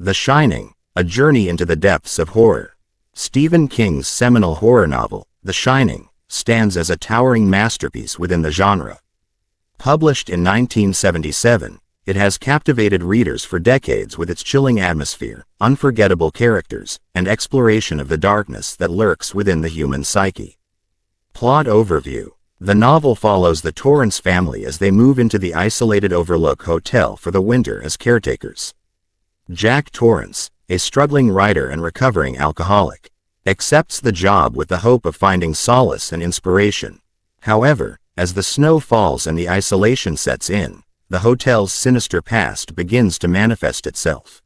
The Shining, a journey into the depths of horror. Stephen King's seminal horror novel, The Shining, stands as a towering masterpiece within the genre. Published in 1977, it has captivated readers for decades with its chilling atmosphere, unforgettable characters, and exploration of the darkness that lurks within the human psyche. Plot overview. The novel follows the Torrance family as they move into the isolated Overlook Hotel for the winter as caretakers. Jack Torrance, a struggling writer and recovering alcoholic, accepts the job with the hope of finding solace and inspiration. However, as the snow falls and the isolation sets in, the hotel's sinister past begins to manifest itself.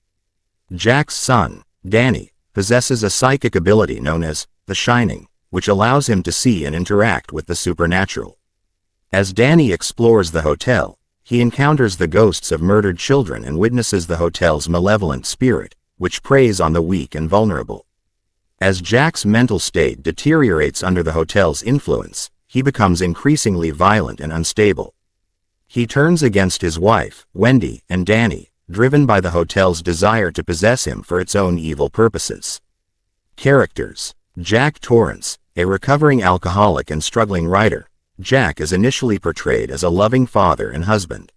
Jack's son, Danny, possesses a psychic ability known as the Shining, which allows him to see and interact with the supernatural. As Danny explores the hotel, he encounters the ghosts of murdered children and witnesses the hotel's malevolent spirit, which preys on the weak and vulnerable. As Jack's mental state deteriorates under the hotel's influence, he becomes increasingly violent and unstable. He turns against his wife, Wendy, and Danny, driven by the hotel's desire to possess him for its own evil purposes. Characters. Jack Torrance, a recovering alcoholic and struggling writer. Jack is initially portrayed as a loving father and husband.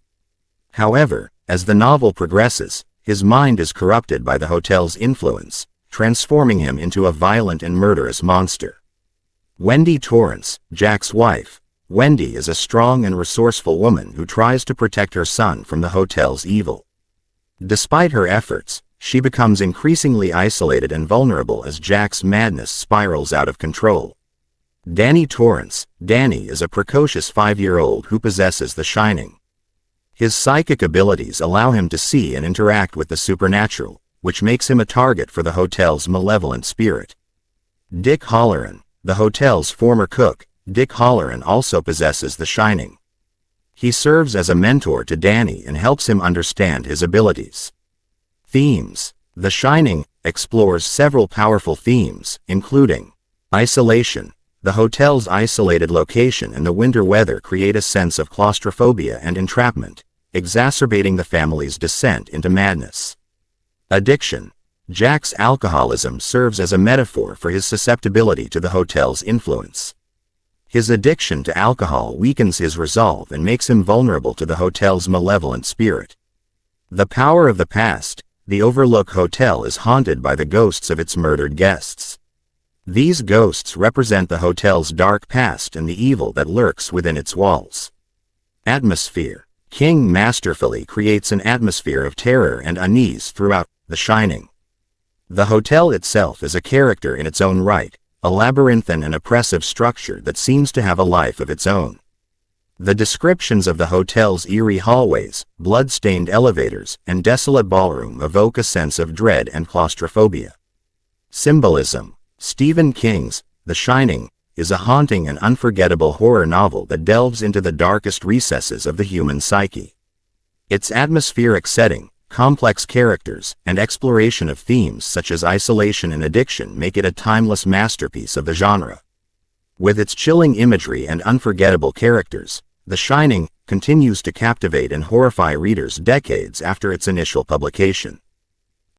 However, as the novel progresses, his mind is corrupted by the hotel's influence, transforming him into a violent and murderous monster. Wendy Torrance, Jack's wife. Wendy is a strong and resourceful woman who tries to protect her son from the hotel's evil. Despite her efforts, she becomes increasingly isolated and vulnerable as Jack's madness spirals out of control. Danny Torrance. Danny is a precocious 5-year-old who possesses the Shining. His psychic abilities allow him to see and interact with the supernatural, which makes him a target for the hotel's malevolent spirit. Dick Halloran, the hotel's former cook. Dick Halloran also possesses the Shining. He serves as a mentor to Danny and helps him understand his abilities. Themes. The Shining explores several powerful themes, including isolation. The hotel's isolated location and the winter weather create a sense of claustrophobia and entrapment, exacerbating the family's descent into madness. Addiction. Jack's alcoholism serves as a metaphor for his susceptibility to the hotel's influence. His addiction to alcohol weakens his resolve and makes him vulnerable to the hotel's malevolent spirit. The power of the past. The Overlook Hotel is haunted by the ghosts of its murdered guests. These ghosts represent the hotel's dark past and the evil that lurks within its walls. Atmosphere. King masterfully creates an atmosphere of terror and unease throughout The Shining. The hotel itself is a character in its own right, a labyrinthine and oppressive structure that seems to have a life of its own. The descriptions of the hotel's eerie hallways, blood-stained elevators, and desolate ballroom evoke a sense of dread and claustrophobia. Symbolism. Stephen King's The Shining is a haunting and unforgettable horror novel that delves into the darkest recesses of the human psyche. Its atmospheric setting, complex characters, and exploration of themes such as isolation and addiction make it a timeless masterpiece of the genre. With its chilling imagery and unforgettable characters, The Shining continues to captivate and horrify readers decades after its initial publication.